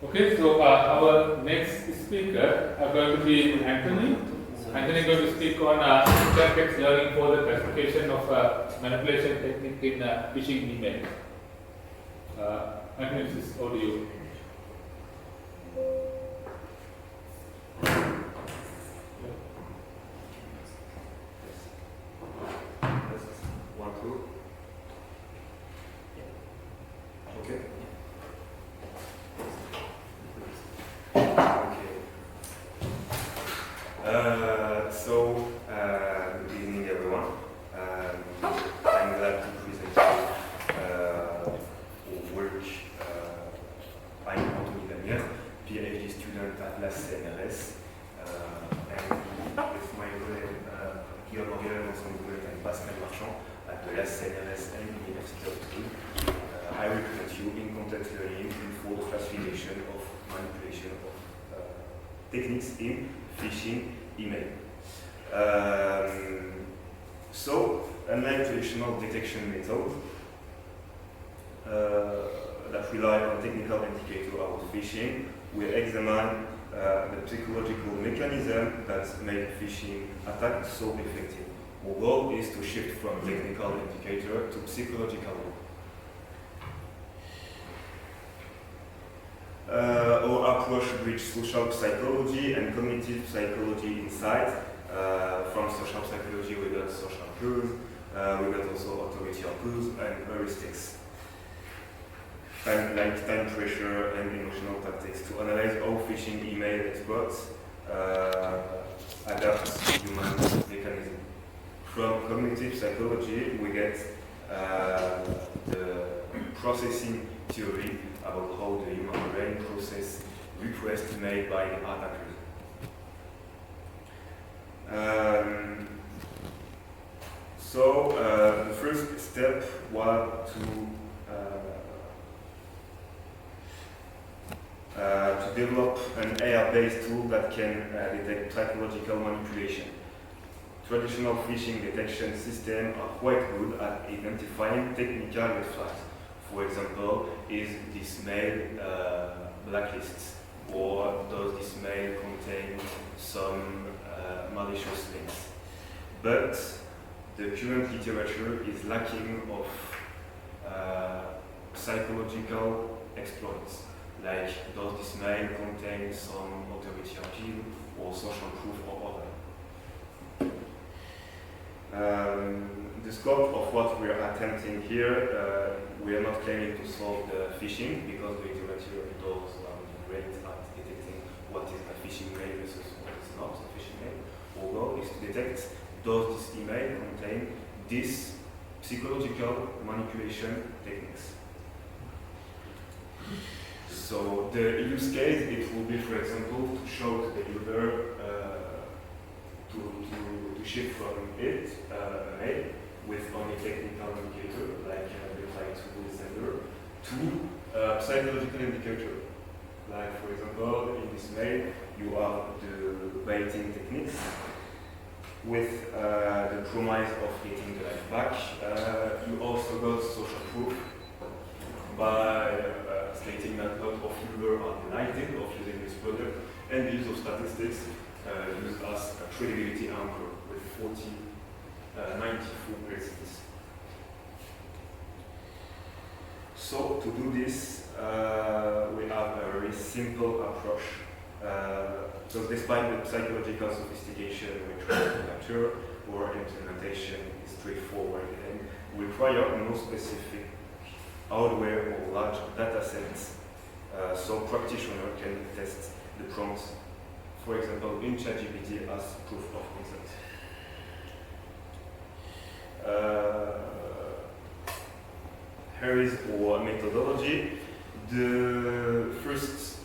Okay, so our next speaker are going to be Anthony. Anthony is going to speak on intertext learning for the classification of manipulation technique in phishing email. Anthony, this is audio. One, two. Okay. Good evening, everyone. I'm glad to present you work. I'm Anthony Daniel, PhD student at la CNRS, and with my colleague Guillaume Morgan, and Pascal Marchand at the la CNRS and University of Toulouse. I represent you in context learning for the classification of manipulation of techniques in phishing email. A manipulational detection method that rely on technical indicator about phishing will examine the psychological mechanism that make phishing attack so effective. Our goal is to shift from technical indicator to psychological one. Our approach bridges social psychology and cognitive psychology insight. From social psychology, we got social clues, we got also authoritative clues and heuristics. Like time pressure and emotional tactics to analyze how phishing email experts adapt human mechanism. From cognitive psychology, we get the processing theory about how the human brain processes requests made by the attackers. The first step was to develop an AI-based tool that can detect psychological manipulation. Traditional phishing detection systems are quite good at identifying technical red flags. For example, is this mail blacklists, or does this mail contain some malicious links? But the current literature is lacking of psychological exploits, like does this mail contain some authority or social proof or other. The scope of what we are attempting here, we are not claiming to solve the phishing because the literature does great at detecting what is a phishing mail versus what is not a phishing mail. Our goal is to detect does this email contain these psychological manipulation techniques. So the use case, it will be, for example, to show to the user to shift from it a mail with only technical indicator like reply to the sender to psychological indicator. Like, for example, in this mail, you have the baiting techniques with the promise of getting the life back. You also got social proof by stating that a lot of users are delighted of using this product, and the use of statistics used as a credibility anchor with 94%. So to do this, we have a very simple approach. So despite the psychological sophistication we try to capture, our implementation is straightforward and require no specific hardware or large data sets, so practitioner can test the prompts, for example, in ChatGPT as proof of concept. Here is our methodology. The first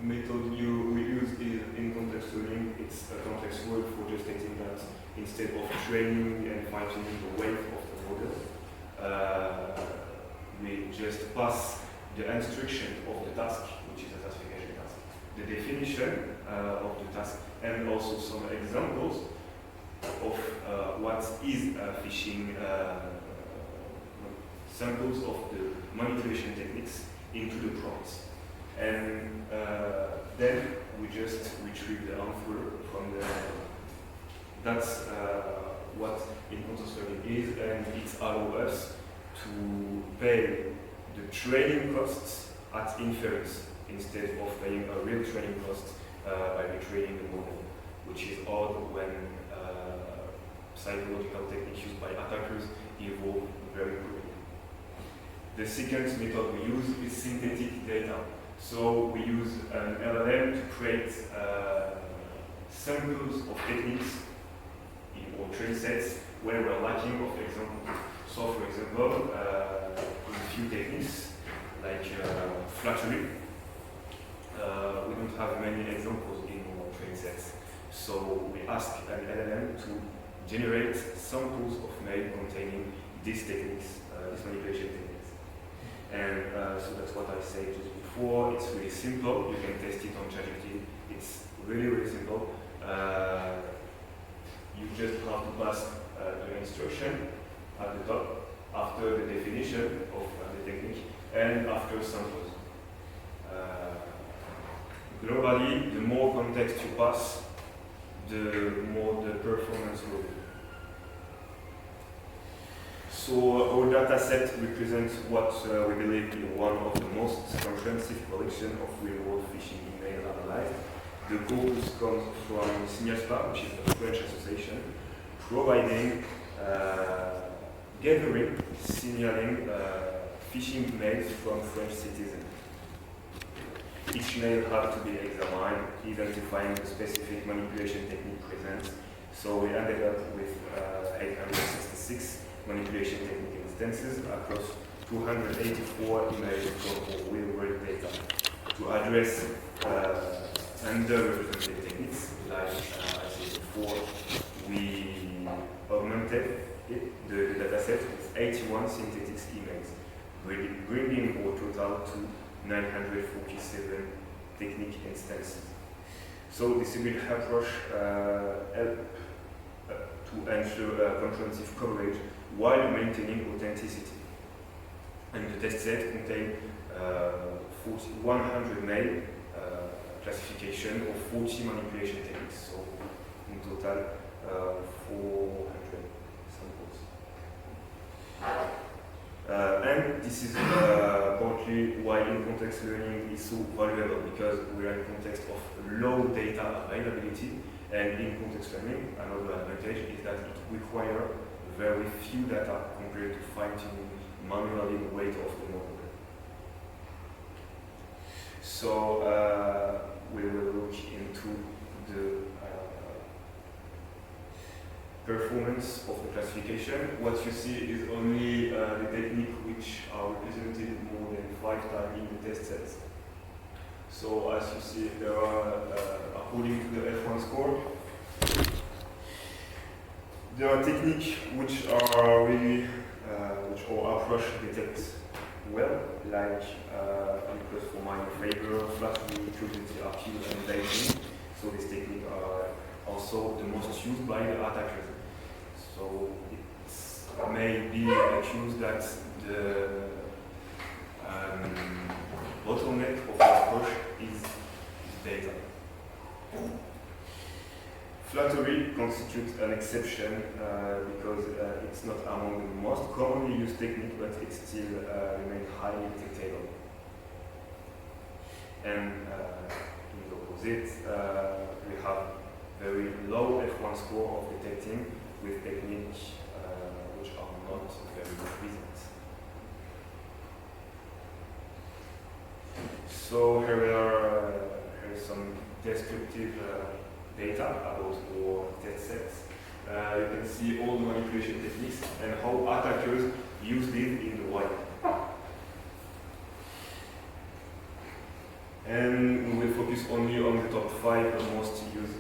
method we use is in context learning. It's a complex word for just stating that instead of training and fine-tuning the weight of the model, we just pass the instruction of the task, which is a classification task, the definition of the task, and also some examples of what is a phishing samples of the manipulation techniques into the prompts. And then we just retrieve the answer from the network. That's what in-context learning is, and it allows us to pay the training costs at inference instead of paying a real training cost by retraining the model, which is odd when psychological techniques used by attackers evolve very quickly. The second method we use is synthetic data. So we use an LLM to create samples of techniques in our train sets where we're lacking of examples. So for example, in a few techniques like flattery, we don't have many examples in our train sets. So we ask an LLM to generate samples of mail containing these techniques, these manipulation techniques. And so that's what I said just before. It's really simple. You can test it on ChatGPT. It's really, really simple. You just have to pass an instruction at the top after the definition of the technique and after samples. Globally, the more context you pass, the more the performance will be. So our data set represents what we believe is one of the most comprehensive collection of real-world phishing email analyzed. The corpus comes from SECAI, which is a French association, providing, gathering, signaling phishing emails from French citizens. Each mail had to be examined, identifying the specific manipulation technique present. So we ended up with 866 manipulation technique instances across 284 emails from real-world data to address underrepresented techniques. Like I said before, we augmented the dataset with 81 synthetic emails, bringing our total to 947 technique instances. So this hybrid approach helps to ensure comprehensive coverage while maintaining authenticity. And the test set contains 100 mail classification of 40 manipulation techniques. So in total, 400 samples. And this is partly why in-context learning is so valuable, because we are in context of low data availability, and in-context learning, another advantage is that it requires very few data compared to fine-tuning manually the weight of the model. So we will look into the performance of the classification. What you see is only the technique which are represented more than 5 times in the test sets. So as you see, there are, according to the F1 score, there are techniques which are really, which our approach detects well, like plus for minor favor, flattery, curiosity, appeal, and dating. So these techniques are also the most used by the attackers. So it may be accused that the bottleneck of the approach is data. Flattery constitutes an exception because it's not among the most commonly used techniques, but it still remains highly detectable. And in the opposite, we have very low F1 score of detecting with techniques which are not very present. So here is some descriptive data about our test sets. You can see all the manipulation techniques and how attackers use it in the wild. And we will focus only on the top 5 most used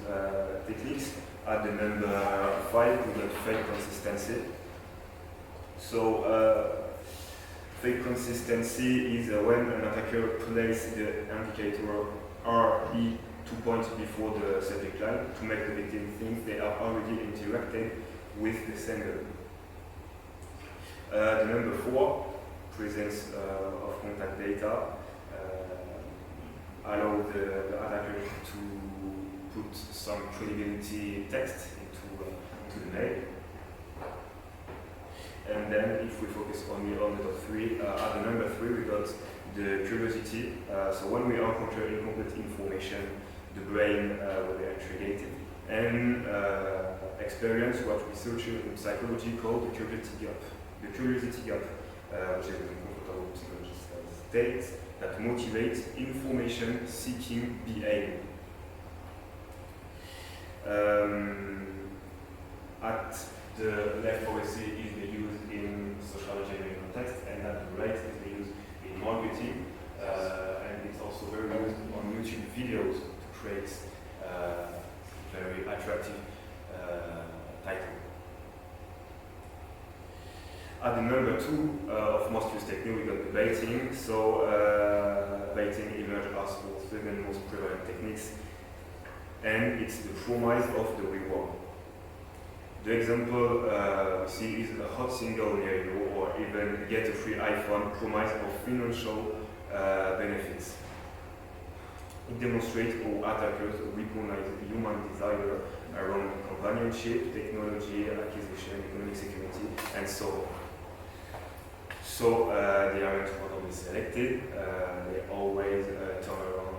techniques. At the number 5, we got fake consistency. So fake consistency is when an attacker places the indicator RE 2 points before the subject line to make the victim think they are already interacted with the sender. The number 4 presence of contact data, allow the attacker to put some credibility text into the mail. And then if we focus only on the top 3, at the number 3 we got the curiosity. So when we encounter incomplete information, the brain will be intrigued and experience what researchers in psychology call the curiosity gap. The curiosity gap, which is an uncomfortable psychological state that motivates information seeking behavior. At the left, obviously, is the use in sociology and context, and at the right is the use in marketing, and it's also very used on YouTube videos to create very attractive title. At the number 2 of most used technique, we got the baiting. So baiting emerged as the second most prevalent techniques, and it's the promise of the reward. The example we see is a hot single near you, or even get a free iPhone, promise of financial benefits. It demonstrates how attackers recognize human desire around companionship, technology, acquisition, economic security, and so on. So they aren't randomly selected, they always turn around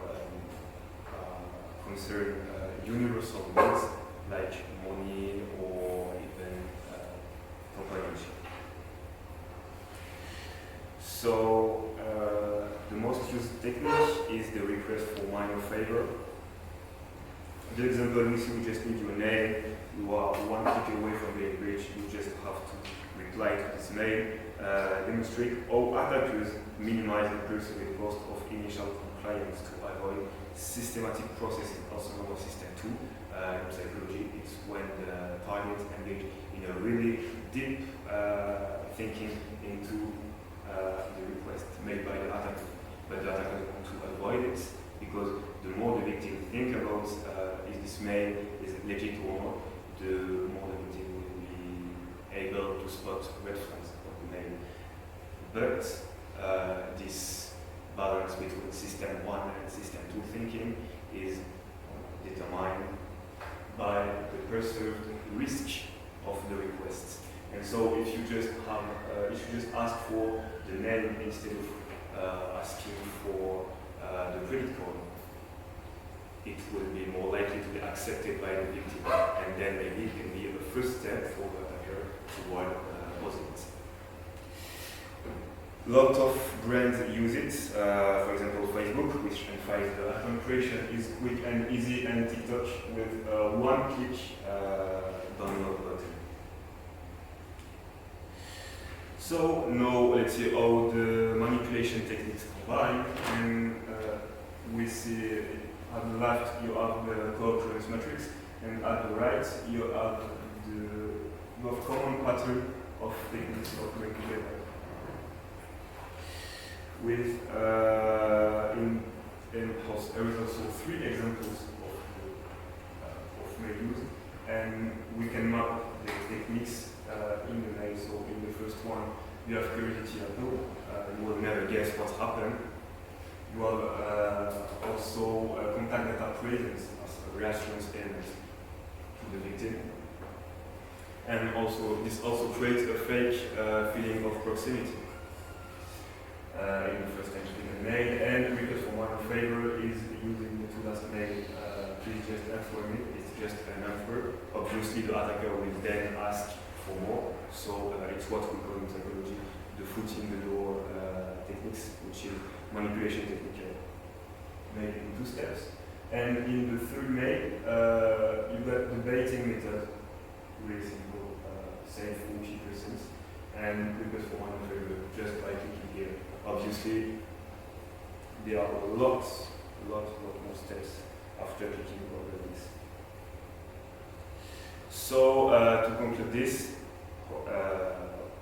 concern universal needs like money or even companionship. So the most used technique is the request for minor favor. The example we see, we just need your name, you are one click away from being breached, you just have to reply to this mail. Demonstrate how attackers minimize the perceived cost of initial compliance to avoid systematic processing, also known as system 2. In psychology, it's when the target engage in a really deep thinking into the request made by the attacker. But the attacker want to avoid it because the more the victim think about is this mail is legit or not, the more the victim will be able to spot red flags of the mail. But this balance between system 1 and system 2 thinking is determined by the perceived risk of the request. And so if you just have, if you just ask for the name instead of asking for the credit card, it will be more likely to be accepted by the victim, and then maybe it can be a first step for the attacker toward causing it. Lots of brands use it. For example, Facebook, which emphasizes the account creation is quick and easy, and TikTok with one click download button. So now let's see how the manipulation techniques combine, and we see at the left you have the co-occurrence matrix, and at the right you have common pattern of techniques occurring together. With there is also 3 examples of mail use, and we can map the techniques in the mail. So in the first one, you have curiosity at all. You will never guess what happened. You have also contact data presence as a reassurance element to the victim. And also, this also creates a fake feeling of proximity. In the first entry in the mail, and request for one favor is using the 2 last mail, please just answer me, it's just an answer. Obviously the attacker will then ask for more, so it's what we call in psychology the foot in the door techniques, which is manipulation technique made in 2 steps. And in the 3rd mail, you got the baiting method, really simple, save 40%, and request for one favor just by clicking here. Obviously, there are a lot more steps after clicking over this. So, to conclude this,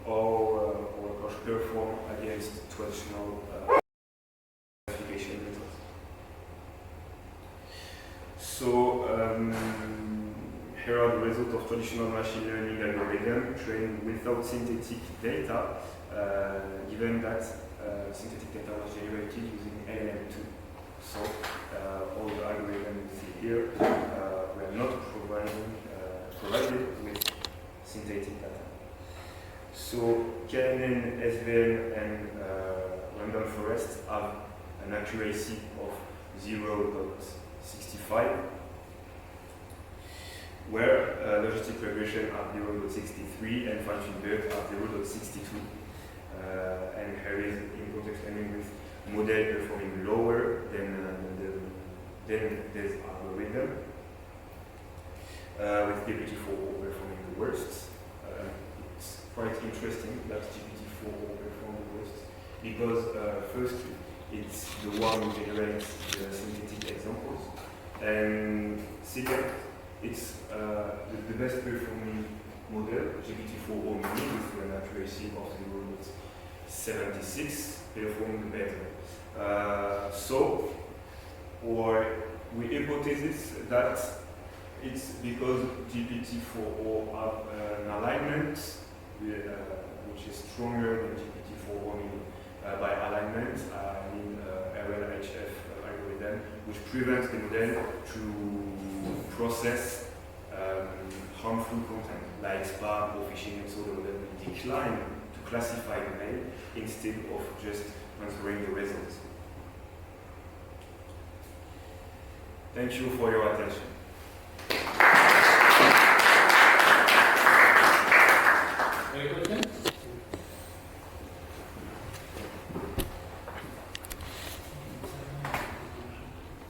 our approach perform against traditional classification methods. So, here are the results of traditional machine learning algorithm trained without synthetic data, given given that synthetic data was generated using LLM2. So all the algorithms you see here were not provided with synthetic data. So KNN, SVM, and random forest have an accuracy of 0.65, where logistic regression at 0.63 and function BERT at 0.62. And here is in context learning with model performing lower than this algorithm, with GPT-4o performing the worst. It's quite interesting that GPT-4o performed the worst because firstly, it's the one who generates the synthetic examples, and second, it's the best performing model, GPT-4o mini, with an accuracy of 0.76, performed better. So, we hypothesis that it's because GPT-4o have an alignment which is stronger than GPT-4o mini. By alignment, I mean RLHF algorithm, which prevents the model to process harmful content like spam or phishing, and so the model will decline to classify the mail instead of just answering the results. Thank you for your attention. Any questions?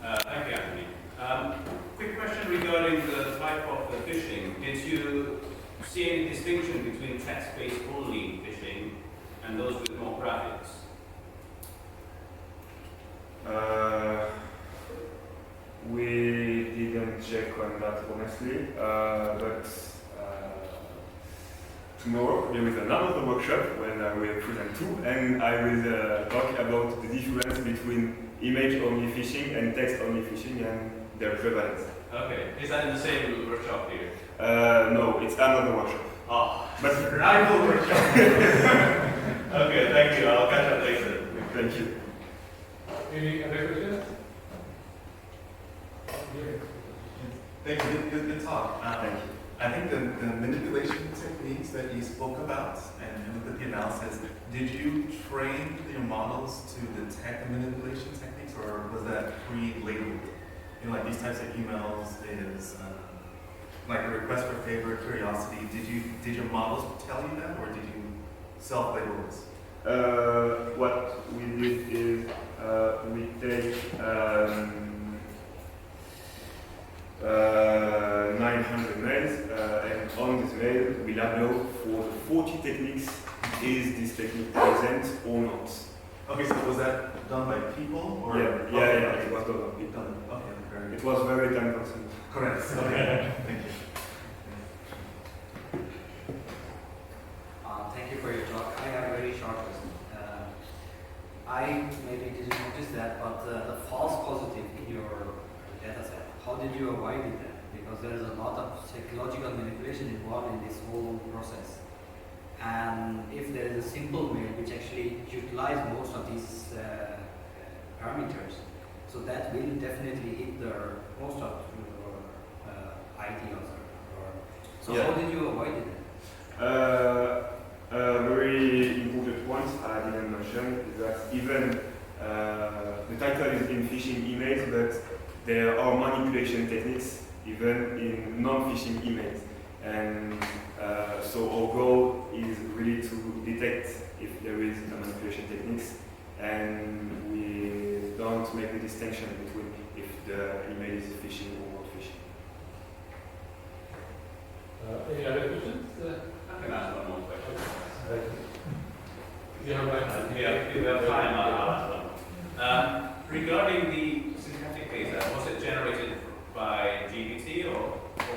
Thank you, Anthony. Quick question regarding the type of the phishing. Did you see any distinction between text-based only phishing and those with more graphics? We didn't check on that honestly, but tomorrow there is another workshop when I will present too, and I will talk about the difference between image-only phishing and text-only phishing and their prevalence. Okay, is that in the same workshop here? No, it's another workshop. Oh, But rival workshop. Okay, thank you. I'll catch up later. thank you. Any other questions? Thank you. Good talk. Thank you. I think the manipulation techniques that you spoke about and look at the analysis, did you train your models to detect the manipulation techniques, or was that pre-labeled? You know, like these types of emails is like a request for favor, curiosity. Did your models tell you that, or did you self-label this? What we did is we take 900 mails, and on this mail we label for the 40 techniques, is this technique present or not? Okay, so was that done by people, or? Yeah, Okay. it was done. Okay, very good. It was very time consuming. Correct. Okay. Thank you. Thank you for your talk. I have a very short question. I maybe didn't notice that, but the false positive in your data set, how did you avoid it then? Because there is a lot of psychological manipulation involved in this whole process. And if there is a simple mail which actually utilizes most of these parameters, so that will definitely hit most of your ideas. So Yeah. how did you avoid it? Very important point I didn't mention is that even the title is in phishing emails, but there are manipulation techniques even in non-phishing emails. And so our goal is really to detect if there is a manipulation techniques, and we don't make the distinction between if the email is phishing or not phishing. Any other questions? I can ask one more question. You have one? If we have time, I'll ask one. Regarding the synthetic data, was it generated by GPT or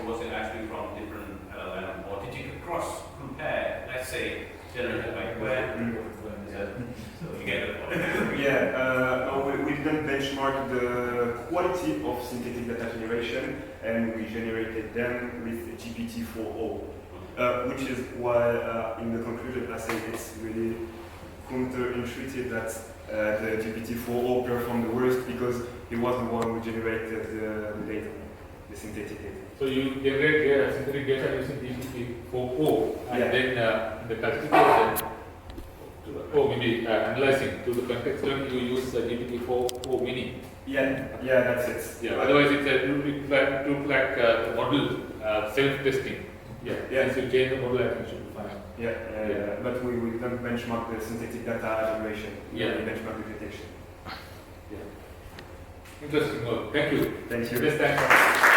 was it actually from different LLM? Or did you cross-compare, let's say, generated by web? So you get the point. Yeah, no, we didn't benchmark the quality of synthetic data generation, and we generated them with GPT-4o, which is why in the conclusion I say it's really counterintuitive that the GPT-4o performed the worst because he was the one who generated the data, the synthetic data. So you generate synthetic data using GPT-4o, and Yeah. then the classification, or maybe analyzing to the context learning, you use GPT-4o mini. Yeah, that's it. Yeah. Otherwise, it look like the model self-testing. Yeah. Once you change the model, I think it should be fine. Yeah. But we don't benchmark the synthetic data generation. Yeah. We benchmark the detection. Interesting work. Thank you. Thank you. This time.